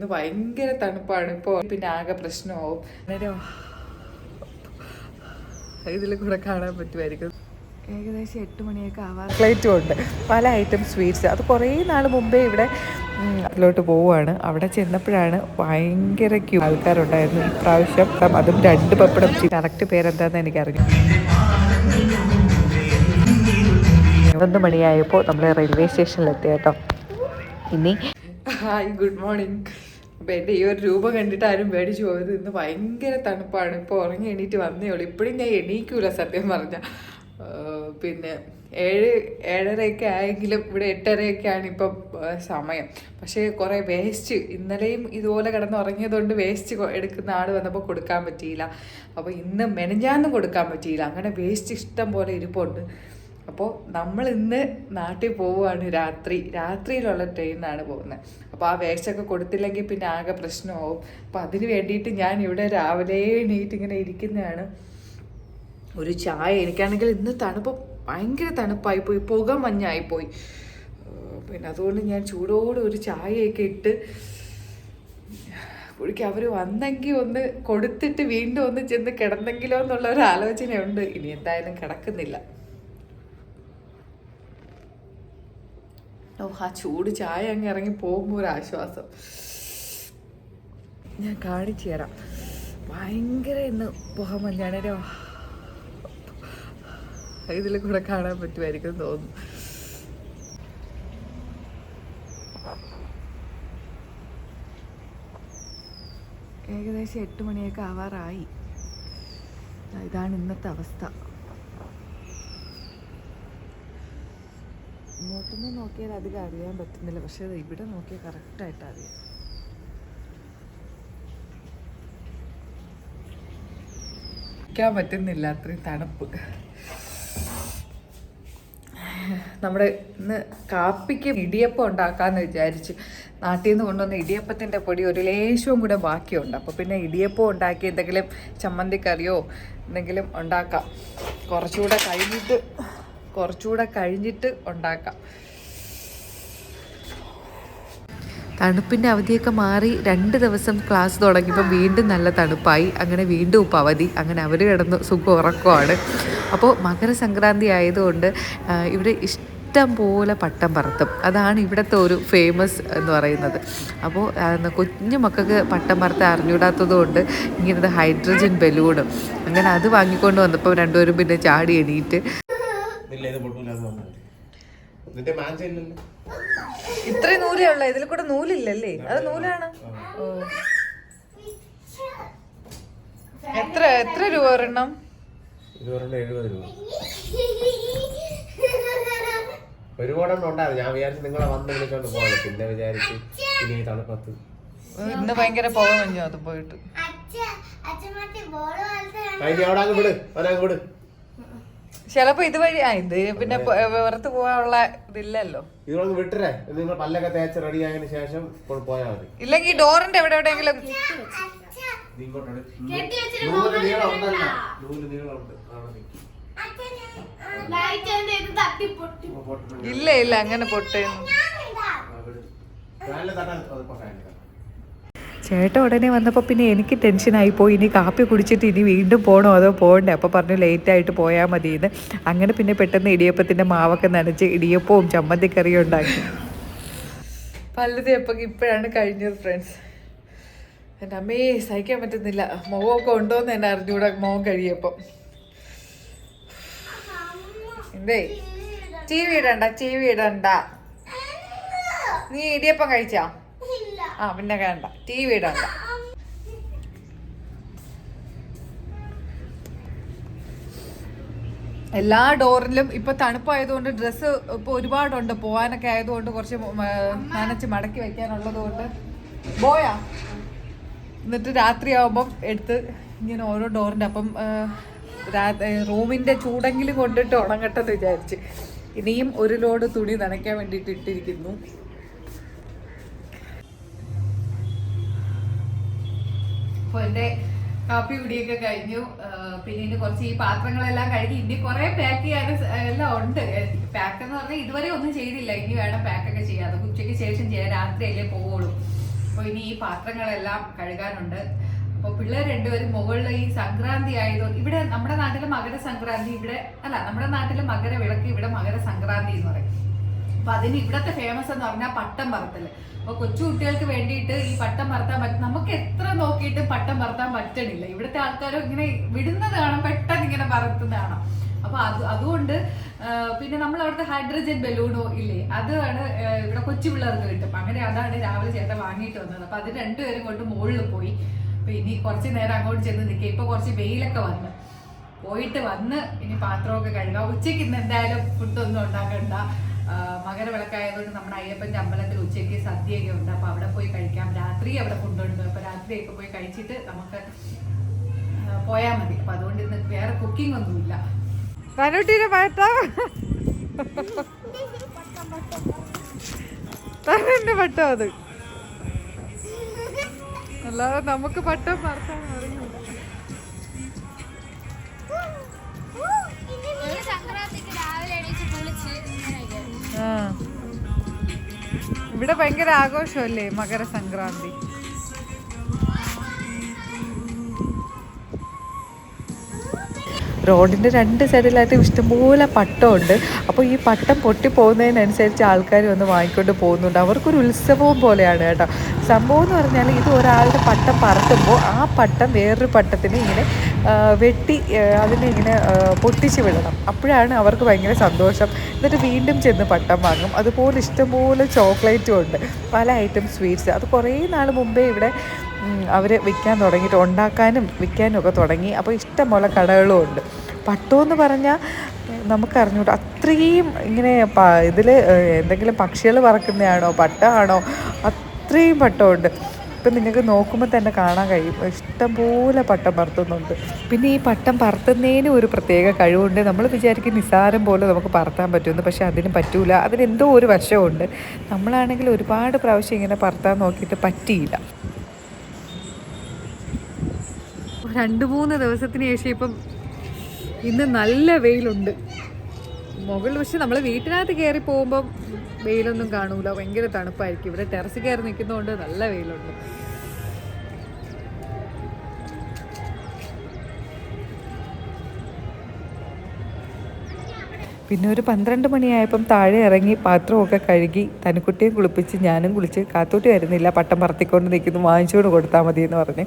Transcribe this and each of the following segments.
ഇന്ന് ഭയങ്കര തണുപ്പാണ് ഇപ്പോൾ. പിന്നെ ആകെ പ്രശ്നമാവും. അന്നേരം ഇതിൽ കൂടെ കാണാൻ പറ്റുമായിരിക്കും. ഏകദേശം 8 മണിയൊക്കെ ആവാൻ ഫ്ലൈറ്റും ഉണ്ട്. പല ഐറ്റം സ്വീറ്റ്സ്. അത് കുറേ നാൾ മുമ്പേ ഇവിടെ അതിലോട്ട് പോവുകയാണ്. അവിടെ ചെന്നപ്പോഴാണ് ഭയങ്കര ക്യൂ ആൾക്കാരുണ്ടായിരുന്നു. ഇപ്രാവശ്യം അതും 2 പപ്പടം. കറക്റ്റ് പേരെന്താണെന്ന് എനിക്കറിയാം. 11 മണിയായപ്പോൾ നമ്മൾ റെയിൽവേ സ്റ്റേഷനിലെത്തി കേട്ടോ. ഇനി ഹായ്, ഗുഡ് മോർണിംഗ്. അപ്പോൾ എൻ്റെ ഈ ഒരു രൂപ കണ്ടിട്ട് ആരും പേടിച്ചു പോയത്. ഇന്ന് ഭയങ്കര തണുപ്പാണ്. ഇപ്പോൾ ഉറങ്ങി എണീറ്റ് വന്നേ ഉള്ളൂ. ഇപ്പോഴും ഞാൻ എണീക്കൂല സത്യം പറഞ്ഞാൽ. പിന്നെ 7-7:30 ആയെങ്കിലും ഇവിടെ 8:30 ഇപ്പം സമയം. പക്ഷേ കുറേ വേസ്റ്റ് ഇന്നലെയും ഇതുപോലെ കിടന്ന് ഉറങ്ങിയതുകൊണ്ട് വേസ്റ്റ് എടുക്കുന്ന ആൾ വന്നപ്പോൾ കൊടുക്കാൻ പറ്റിയില്ല. അപ്പോൾ ഇന്ന് മെനഞ്ഞാന്നും കൊടുക്കാൻ പറ്റിയില്ല. അങ്ങനെ വേസ്റ്റ് ഇഷ്ടം പോലെ ഇരിപ്പുണ്ട്. അപ്പോൾ നമ്മൾ ഇന്ന് നാട്ടിൽ പോവുകയാണ്. രാത്രിയിലുള്ള ട്രെയിനിനാണ് പോകുന്നത്. അപ്പോൾ ആ വേസ്റ്റൊക്കെ കൊടുത്തില്ലെങ്കിൽ പിന്നെ ആകെ പ്രശ്നമാവും. അപ്പോൾ അതിന് വേണ്ടിയിട്ട് ഞാൻ ഇവിടെ രാവിലെ എണീറ്റ് ഇങ്ങനെ ഇരിക്കുന്നതാണ്. ഒരു ചായ, എനിക്കാണെങ്കിൽ ഇന്ന് തണുപ്പ് ഭയങ്കര തണുപ്പായിപ്പോയി, പുക മഞ്ഞായിപ്പോയി. പിന്നെ അതുകൊണ്ട് ഞാൻ ചൂടോടെ ഒരു ചായയൊക്കെ ഇട്ട് കുടിക്കുക. അവർ വന്നെങ്കിൽ ഒന്ന് കൊടുത്തിട്ട് വീണ്ടും ഒന്ന് ചെന്ന് കിടന്നെങ്കിലോ എന്നുള്ള ഒരു ആലോചനയുണ്ട്. ഇനി എന്തായാലും കിടക്കുന്നില്ല. ആ ചൂട് ചായ അങ്ങ് ഇറങ്ങി പോകുമ്പോൾ ഒരു ആശ്വാസം. ഞാൻ കാണിച്ചു തരാം. ഭയങ്കര ഇന്ന് പുക മഞ്ഞാണ്. ഇതിൽ കൂടെ കാണാൻ പറ്റുമായിരിക്കും തോന്നുന്നു. ഏകദേശം 8 മണിയൊക്കെ ആവാറായി. ഇതാണ് ഇന്നത്തെ അവസ്ഥ. ഇങ്ങോട്ടൊന്നും നോക്കിയാൽ അധികം അറിയാൻ പറ്റുന്നില്ല. പക്ഷേ ഇവിടെ നോക്കിയാൽ കറക്റ്റായിട്ട് അറിയാം. ഇരിക്കാൻ പറ്റുന്നില്ല, അത്രയും തണുപ്പ്. നമ്മുടെ ഇന്ന് കാപ്പിക്ക് ഇടിയപ്പം ഉണ്ടാക്കാമെന്ന് വിചാരിച്ച്. നാട്ടിൽ നിന്ന് കൊണ്ടുവന്ന ഇടിയപ്പത്തിൻ്റെ പൊടി ഒരു ലേശവും കൂടെ ബാക്കിയുണ്ട്. അപ്പോൾ പിന്നെ ഇടിയപ്പം ഉണ്ടാക്കി എന്തെങ്കിലും ചമ്മന്തിക്കറിയോ എന്തെങ്കിലും ഉണ്ടാക്കാം. കുറച്ചുകൂടെ കഴിഞ്ഞിട്ട് ഉണ്ടാക്കാം. തണുപ്പിൻ്റെ അവധിയൊക്കെ മാറി 2 ദിവസം ക്ലാസ് തുടങ്ങിയപ്പോൾ വീണ്ടും നല്ല തണുപ്പായി. അങ്ങനെ വീണ്ടും ഇപ്പോൾ അവധി. അങ്ങനെ അവർ കിടന്ന് സുഖം ഉറക്കമാണ്. അപ്പോൾ മകരസംക്രാന്തി ആയതുകൊണ്ട് ഇവിടെ ഇഷ്ടം പോലെ പട്ടം പറത്തും. അതാണ് ഇവിടുത്തെ ഒരു ഫേമസ് എന്ന് പറയുന്നത്. അപ്പോൾ കുഞ്ഞു മക്കൾക്ക് പട്ടം പറത്ത് അറിഞ്ഞൂടാത്തത് കൊണ്ട് ഇങ്ങനത്തെ ഹൈഡ്രജൻ ബലൂണും അങ്ങനെ അത് വാങ്ങിക്കൊണ്ട് വന്നപ്പോൾ രണ്ടുപേരും പിന്നെ ചാടി എണീറ്റ്. ഇത്രയും നൂലേ ഉള്ള, ഇതിൽ കൂടെ നൂലില്ലല്ലേ? അത് നൂലാണ്. ഓ, എത്ര രൂപ ഒരെണ്ണം? 70 രൂപ. ഒരുപാടെണ്ണം ഉണ്ടായിരുന്നു. ഞാൻ വിചാരിച്ചു നിങ്ങളെ വന്ന് വിളിച്ചോണ്ട് പോകാം. പിന്നെ വിചാരിച്ചു ഇനി തണുപ്പത്ത് ഇന്ന് ഭയങ്കര പുക മഞ്ഞോ അത് പോയിട്ട്. വിട് ചിലപ്പോ ഇതുവഴി ഇത് പിന്നെ പുറത്ത് പോകാനുള്ള ഇതില്ലല്ലോ. ഇത് വിട്ടേ. നിങ്ങൾ പല്ലൊക്കെ തേച്ച് റെഡി ആയതിനു ശേഷം പോയാൽ മതി. ഇല്ലെങ്കിൽ ഡോറിന്റെ എവിടെയെങ്കിലും ഇല്ല അങ്ങനെ പൊട്ടേന്നു. ചേട്ടൻ ഉടനെ വന്നപ്പോൾ പിന്നെ എനിക്ക് ടെൻഷനായിപ്പോയി. ഇനി കാപ്പി കുടിച്ചിട്ട് ഇനി വീണ്ടും പോകണോ അതോ പോകണ്ടേ? അപ്പോൾ പറഞ്ഞു ലേറ്റായിട്ട് പോയാൽ മതിയെന്ന്. അങ്ങനെ പിന്നെ പെട്ടെന്ന് ഇടിയപ്പത്തിൻ്റെ മാവൊക്കെ നനച്ച് ഇടിയപ്പവും ചമ്മന്തിക്കറിയും ഉണ്ടാക്കി. പല്ല് തേപ്പൊക്കെ ഇപ്പോഴാണ് കഴിഞ്ഞത് ഫ്രണ്ട്സ്. എൻ്റെ അമ്മയെ സഹിക്കാൻ പറ്റുന്നില്ല. മുഖമൊക്കെ ഉണ്ടോയെന്ന് എന്നെ അറിഞ്ഞൂടെ മുഖം കഴിയപ്പം. എന്തേ ടി വി ഇടണ്ട. നീ ഇടിയപ്പം കഴിച്ചാ? പിന്നെ വേണ്ട, ടി വി ഇടണ്ട. എല്ലാ ഡോറിലും ഇപ്പൊ തണുപ്പായതുകൊണ്ട് ഡ്രസ്സ് ഇപ്പൊ ഒരുപാടുണ്ട്. പോവാനൊക്കെ ആയതുകൊണ്ട് കുറച്ച് നനച്ച് മടക്കി വെക്കാനുള്ളത് കൊണ്ട് പോയാ. എന്നിട്ട് രാത്രിയാവുമ്പം എടുത്ത് ഇങ്ങനെ ഓരോ ഡോറിൻ്റെ അപ്പം റൂമിന്റെ ചൂടെങ്കിലും കൊണ്ടിട്ട് ഉണങ്ങട്ടെന്ന് വിചാരിച്ച്. ഇനിയും ഒരു ലോഡ് തുണി നനയ്ക്കാൻ വേണ്ടിയിട്ട് ഇട്ടിരിക്കുന്നു. അപ്പോൾ എൻ്റെ കാപ്പി കുടിയൊക്കെ കഴിഞ്ഞു. പിന്നെ ഇനി കുറച്ച് ഈ പാത്രങ്ങളെല്ലാം കഴുകി ഇനി കുറെ പാക്ക് ചെയ്യാൻ എല്ലാം ഉണ്ട്. പാക്ക് എന്ന് പറഞ്ഞാൽ ഇതുവരെ ഒന്നും ചെയ്തില്ല. ഇനി വേണം പാക്കൊക്കെ ചെയ്യാം. അത് ഉച്ചയ്ക്ക് ശേഷം ചെയ്യാം. രാത്രിയല്ലേ പോവുള്ളൂ. അപ്പോൾ ഇനി ഈ പാത്രങ്ങളെല്ലാം കഴുകാനുണ്ട്. അപ്പോൾ പിള്ളേർ രണ്ടുപേരും മുകളിൽ ഈ സംക്രാന്തി ആയതുകൊണ്ട്, ഇവിടെ നമ്മുടെ നാട്ടിലെ മകര സംക്രാന്തി, ഇവിടെ അല്ല നമ്മുടെ നാട്ടിലെ മകര വിളക്ക്, ഇവിടെ മകര സംക്രാന്തി എന്ന് പറയും. അപ്പൊ അതിന് ഇവിടത്തെ ഫേമസ് എന്ന് പറഞ്ഞാൽ പട്ടം പറത്തല്. അപ്പൊ കൊച്ചു കുട്ടികൾക്ക് വേണ്ടിയിട്ട് ഈ പട്ടം പറത്താൻ പറ്റും. നമുക്ക് എത്ര നോക്കിയിട്ട് പട്ടം പറത്താൻ പറ്റണില്ല. ഇവിടുത്തെ ആൾക്കാരും ഇങ്ങനെ വിടുന്നത് കാണാം, പെട്ടെന്ന് ഇങ്ങനെ പറത്തുന്നത് കാണാം. അപ്പൊ അതുകൊണ്ട് പിന്നെ നമ്മൾ അവിടുത്തെ ഹൈഡ്രജൻ ബലൂണോ ഇല്ലേ, അതാണ് ഇവിടെ കൊച്ചു പിള്ളേർക്ക് കിട്ടും. അങ്ങനെ അതാണ് രാവിലെ ചേട്ടൻ വാങ്ങിയിട്ട് വന്നത്. അപ്പൊ അത് രണ്ടുപേരും കൊണ്ട് മുകളിൽ പോയി. അപ്പൊ ഇനി കുറച്ച് നേരം അങ്ങോട്ട് ചെന്ന് നിൽക്കുക. ഇപ്പൊ കുറച്ച് വെയിലൊക്കെ പോയിട്ട് വന്ന് ഇനി പാത്രമൊക്കെ കഴുകാം. ഉച്ചയ്ക്ക് ഇന്ന് എന്തായാലും ഫുഡൊന്നും ഉണ്ടാക്കണ്ട. മകരവിളക്കായതുകൊണ്ട് നമ്മുടെ അയ്യപ്പൻ്റെ അമ്പലത്തിൽ ഉച്ചയ്ക്ക് സദ്യയൊക്കെ ഉണ്ട്. അപ്പൊ അവിടെ പോയി കഴിക്കാം. രാത്രി അവിടെ ഫുഡുണ്ട്. അപ്പൊ രാത്രിയൊക്കെ പോയി കഴിച്ചിട്ട് നമുക്ക് പോയാൽ മതി. അപ്പൊ അതുകൊണ്ട് ഇന്ന് വേറെ കുക്കിംഗ് ഒന്നുമില്ല. തനുട്ടീനെ പട്ടം അത് അല്ലാതെ നമുക്ക് പട്ടം പറത്താൻ അറിയില്ല. ഇവിടെ ഭയങ്കര ആഘോഷമല്ലേ മകരസംക്രാന്തി. റോഡിൻ്റെ 2 സൈഡിലായിട്ട് ഇഷ്ടംപോലെ പട്ടമുണ്ട്. അപ്പോൾ ഈ പട്ടം പൊട്ടിപ്പോകുന്നതിനനുസരിച്ച് ആൾക്കാർ വന്ന് വാങ്ങിക്കൊണ്ട് പോകുന്നുണ്ട്. അവർക്കൊരു ഉത്സവവും പോലെയാണ് കേട്ടോ. സംഭവം എന്ന് പറഞ്ഞാൽ ഇത് ഒരാളുടെ പട്ടം പറത്തുമ്പോൾ ആ പട്ടം വേറൊരു പട്ടത്തിന് ഇങ്ങനെ വെട്ടി അതിനെ ഇങ്ങനെ പൊട്ടിച്ച് വിടണം. അപ്പോഴാണ് അവർക്ക് ഭയങ്കര സന്തോഷം. എന്നിട്ട് വീണ്ടും ചെന്ന് പട്ടം വാങ്ങും. അതുപോലെ ഇഷ്ടംപോലെ ചോക്ലേറ്റും ഉണ്ട്, പല ഐറ്റം സ്വീറ്റ്സ്. അത് കുറേ നാൾ മുമ്പേ ഇവിടെ അവർ വിൽക്കാൻ തുടങ്ങിയിട്ട്, ഉണ്ടാക്കാനും വിൽക്കാനും ഒക്കെ തുടങ്ങി. അപ്പോൾ ഇഷ്ടംപോലെ കടകളും ഉണ്ട്. പട്ടമെന്ന് പറഞ്ഞാൽ നമുക്കറിഞ്ഞൂട്ടോ, അത്രയും ഇങ്ങനെ ഇതിൽ എന്തെങ്കിലും പക്ഷികൾ പറക്കുന്നതാണോ പട്ടമാണോ, അത്രയും പട്ടമുണ്ട്. ഇപ്പം നിങ്ങൾക്ക് നോക്കുമ്പോൾ തന്നെ കാണാൻ കഴിയും, ഇഷ്ടംപോലെ പട്ടം പറത്തുന്നുണ്ട്. പിന്നെ ഈ പട്ടം പറത്തുന്നതിന് ഒരു പ്രത്യേക കഴിവുണ്ട്. നമ്മൾ വിചാരിക്കും നിസ്സാരം പോലെ നമുക്ക് പറത്താൻ പറ്റുമെന്ന്, പക്ഷേ അതിന് പറ്റൂല. അതിനെന്തോ ഒരു വശമുണ്ട്. നമ്മളാണെങ്കിൽ ഒരുപാട് പ്രാവശ്യം ഇങ്ങനെ പറത്താൻ നോക്കിയിട്ട് പറ്റിയില്ല. 2-3 ദിവസത്തിന് ശേഷം ഇപ്പം ഇന്ന് നല്ല വെയിലുണ്ട് മുകളിൽ. പക്ഷെ നമ്മൾ വീട്ടിനകത്ത് കയറി പോകുമ്പം വെയിലൊന്നും കാണൂല, ഭയങ്കര തണുപ്പായിരിക്കും. ഇവിടെ ടെറസ് കയറി നിൽക്കുന്നതുകൊണ്ട് നല്ല വെയിലുണ്ട്. പിന്നെ ഒരു 12 മണിയായപ്പം താഴെ ഇറങ്ങി പാത്രമൊക്കെ കഴുകി തനുക്കുട്ടിയെ കുളിപ്പിച്ച് ഞാനും കുളിച്ച്. കാത്തൂട്ടി വരുന്നില്ല, പട്ടം പറത്തിക്കൊണ്ട് നിൽക്കുന്നു, വാങ്ങിച്ചുകൊണ്ട് കൊടുത്താൽ മതി എന്ന് പറഞ്ഞ്.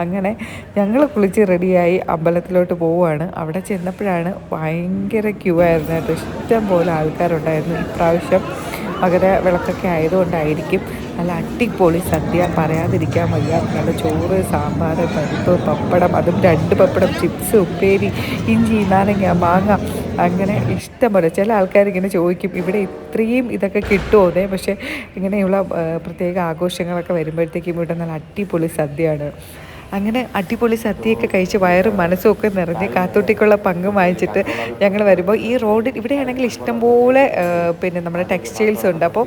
അങ്ങനെ ഞങ്ങൾ കുളിച്ച് റെഡിയായി അമ്പലത്തിലോട്ട് പോവുകയാണ്. അവിടെ ചെന്നപ്പോഴാണ് ഭയങ്കര ക്യൂ ആയിരുന്നു കേട്ടോ. ഇഷ്ടം പോലെ ആൾക്കാരുണ്ടായിരുന്നു. ഇപ്രാവശ്യം മകര വിളക്കൊക്കെ ആയതുകൊണ്ടായിരിക്കും. നല്ല അടിപൊളി സദ്യ, പറയാതിരിക്കാൻ വയ്യ. നല്ല ചോറ്, സാമ്പാർ, പരിപ്പ്, പപ്പടം, അതും 2 പപ്പടം, ചിപ്സ്, ഉപ്പേരി, ഇഞ്ചി, നാരങ്ങ, മാങ്ങ, അങ്ങനെ ഇഷ്ടംപോലെ. ചില ആൾക്കാരിങ്ങനെ ചോദിക്കും ഇവിടെ ഇത്രയും ഇതൊക്കെ കിട്ടുമോന്നേ. പക്ഷേ ഇങ്ങനെയുള്ള പ്രത്യേക ആഘോഷങ്ങളൊക്കെ വരുമ്പോഴത്തേക്കും ഇവിടെ നല്ല അടിപൊളി സദ്യയാണ്. അങ്ങനെ അടിപൊളി സദ്യയൊക്കെ കഴിച്ച് വയറും മനസ്സും ഒക്കെ നിറഞ്ഞ് കാത്തൂട്ടിക്കുള്ള പങ്കും വാങ്ങിച്ചിട്ട് ഞങ്ങൾ വരുമ്പോൾ ഈ റോഡിൽ ഇവിടെയാണെങ്കിൽ ഇഷ്ടംപോലെ പിന്നെ നമ്മുടെ ടെക്സ്റ്റൈൽസ് ഉണ്ട്. അപ്പോൾ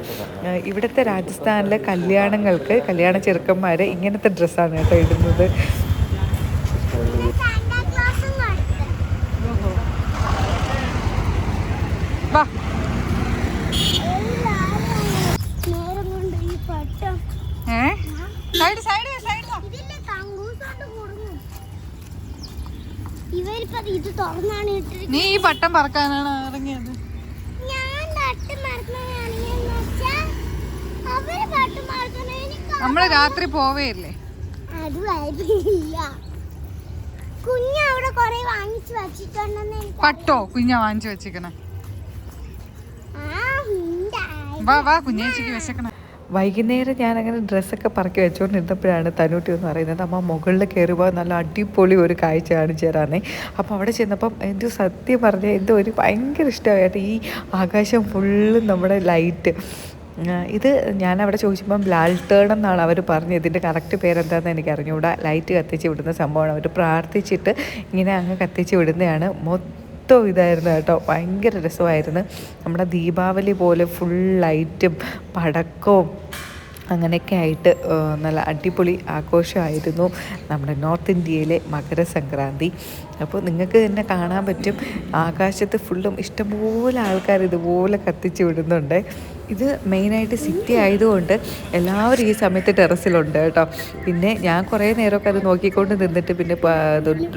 ഇവിടുത്തെ രാജസ്ഥാനിലെ കല്യാണങ്ങൾക്ക് കല്യാണ ചെറുക്കന്മാർ ഇങ്ങനത്തെ ഡ്രസ്സാണ് കേട്ടോ ഇടുന്നത്. വാ നീ ഈ പട്ടം പറക്കാനാണ് ഇറങ്ങിയത്? നമ്മള് രാത്രി പോവേയില്ലേ? പട്ടോ കുഞ്ഞ വാങ്ങിച്ചു വെച്ചിക്കണേ. വാ വാ കുഞ്ഞേച്ചിക്ക് വിശക്കണേ. വൈകുന്നേരം ഞാനങ്ങനെ ഡ്രസ്സൊക്കെ പറക്കി വെച്ചുകൊണ്ടിരുന്നപ്പോഴാണ് തനൂട്ടി എന്ന് പറയുന്നത് അമ്മ മുകളിൽ കയറുമ്പോൾ നല്ല അടിപൊളി ഒരു കാഴ്ച കാണിച്ചു തരാന്നേ. അപ്പോൾ അവിടെ ചെന്നപ്പം എന്തോ സത്യം പറഞ്ഞാൽ എന്തോ ഒരു ഭയങ്കര ഇഷ്ടമായിട്ട് ഈ ആകാശം ഫുള്ളും നമ്മുടെ ലൈറ്റ്. ഇത് ഞാനവിടെ ചോദിച്ചപ്പം ലാൽട്ടേൺ എന്നാണ് അവർ പറഞ്ഞത്. ഇതിൻ്റെ കറക്റ്റ് പേരെന്താണെന്ന് എനിക്ക് അറിഞ്ഞുകൂടാ. ലൈറ്റ് കത്തിച്ച് വിടുന്ന സംഭവമാണ്. അവർ പ്രാർത്ഥിച്ചിട്ട് ഇങ്ങനെ അങ്ങ് കത്തിച്ച് വിടുന്നതാണ്. മൊത്തം ഇതായിരുന്നു കേട്ടോ, ഭയങ്കര രസമായിരുന്നു. നമ്മുടെ ദീപാവലി പോലെ ഫുൾ ലൈറ്റും പടക്കവും അങ്ങനെയൊക്കെ ആയിട്ട് നല്ല അടിപൊളി ആഘോഷമായിരുന്നു നമ്മുടെ നോർത്ത് ഇന്ത്യയിലെ മകരസംക്രാന്തി. അപ്പോൾ നിങ്ങൾക്ക് തന്നെ കാണാൻ പറ്റും ആകാശത്ത് ഫുള്ളും ഇഷ്ടംപോലെ ആൾക്കാർ ഇതുപോലെ കത്തിച്ച് വിടുന്നുണ്ട്. ഇത് മെയിനായിട്ട് സിറ്റി ആയതുകൊണ്ട് എല്ലാവരും ഈ സമയത്ത് ടെറസിലുണ്ട് കേട്ടോ. പിന്നെ ഞാൻ കുറേ നേരമൊക്കെ അത് നോക്കിക്കൊണ്ട് നിന്നിട്ട് പിന്നെ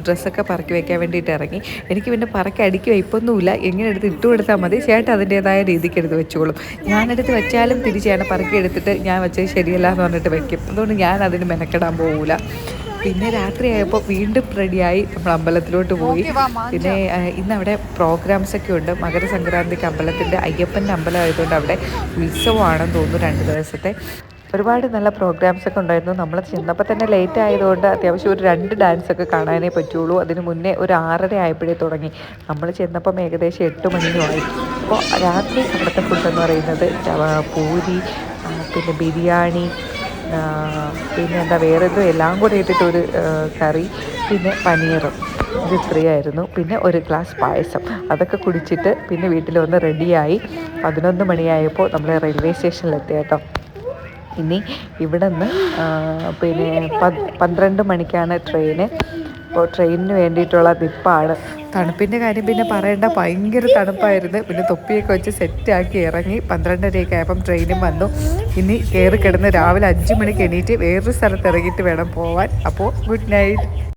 ഡ്രസ്സൊക്കെ പറക്കി വയ്ക്കാൻ വേണ്ടിയിട്ട് ഇറങ്ങി. എനിക്ക് പിന്നെ പറക്കി അടുക്കി വയ്പ്പൊന്നുമില്ല, എങ്ങനെ എടുത്ത് ഇട്ട് കൊടുത്താൽ മതി, ചേട്ടൻ അതിൻ്റേതായ രീതിക്ക് എടുത്ത് വെച്ചോളും. ഞാനെടുത്ത് വെച്ചാലും തിരിച്ചാണ് പറക്കി എടുത്തിട്ട് ഞാൻ വെച്ചത് ശരിയല്ല എന്ന് പറഞ്ഞിട്ട് വെക്കും. അതുകൊണ്ട് ഞാൻ അതിന് മെനക്കെടാൻ പോകില്ല. പിന്നെ രാത്രിയായപ്പോൾ വീണ്ടും റെഡിയായി നമ്മൾ അമ്പലത്തിലോട്ട് പോയി. പിന്നെ ഇന്ന് അവിടെ പ്രോഗ്രാംസൊക്കെ ഉണ്ട്. മകരസംക്രാന്തിക്ക് അമ്പലത്തിൻ്റെ അയ്യപ്പൻ്റെ അമ്പലം ആയതുകൊണ്ട് അവിടെ ഉത്സവമാണെന്ന് തോന്നുന്നു 2 ദിവസത്തെ. ഒരുപാട് നല്ല പ്രോഗ്രാംസൊക്കെ ഉണ്ടായിരുന്നു. നമ്മൾ ചെന്നപ്പോൾ തന്നെ ലേറ്റ് ആയതുകൊണ്ട് അത്യാവശ്യം ഒരു 2 ഡാൻസൊക്കെ കാണാനേ പറ്റുള്ളൂ. അതിന് മുന്നേ ഒരു 6:30 ആയപ്പോഴേ തുടങ്ങി. നമ്മൾ ചെന്നപ്പം ഏകദേശം 8 മണിയുമായി. അപ്പോൾ രാത്രി അവിടുത്തെ ഫുഡെന്ന് പറയുന്നത് പൂരി, പിന്നെ ബിരിയാണി, പിന്നെ എന്താ വേറെന്തോ എല്ലാം കൂടെ ഇട്ടിട്ടൊരു കറി, പിന്നെ പനീറും, ഇത് ഇത്രയായിരുന്നു. പിന്നെ ഒരു ഗ്ലാസ് പായസം. അതൊക്കെ കുടിച്ചിട്ട് പിന്നെ വീട്ടിൽ വന്ന് റെഡിയായി. 11 മണിയായപ്പോൾ നമ്മൾ റെയിൽവേ സ്റ്റേഷനിലെത്തി കേട്ടോ. ഇനി ഇവിടെ നിന്ന് പിന്നെ 12 മണിക്കാണ് ട്രെയിന്. അപ്പോൾ ട്രെയിനിന് വേണ്ടിയിട്ടുള്ള നിപ്പാണ്. തണുപ്പിൻ്റെ കാര്യം പിന്നെ പറയേണ്ട, ഭയങ്കര തണുപ്പായിരുന്നു. പിന്നെ തൊപ്പിയൊക്കെ വെച്ച് സെറ്റാക്കി ഇറങ്ങി. 12:30 ആയപ്പം ട്രെയിനും വന്നു. ഇനി കയറി കിടന്ന് രാവിലെ 5 മണിക്ക് എണീറ്റ് വേറൊരു സ്ഥലത്ത് ഇറങ്ങിയിട്ട് വേണം പോവാൻ. അപ്പോൾ ഗുഡ് നൈറ്റ്.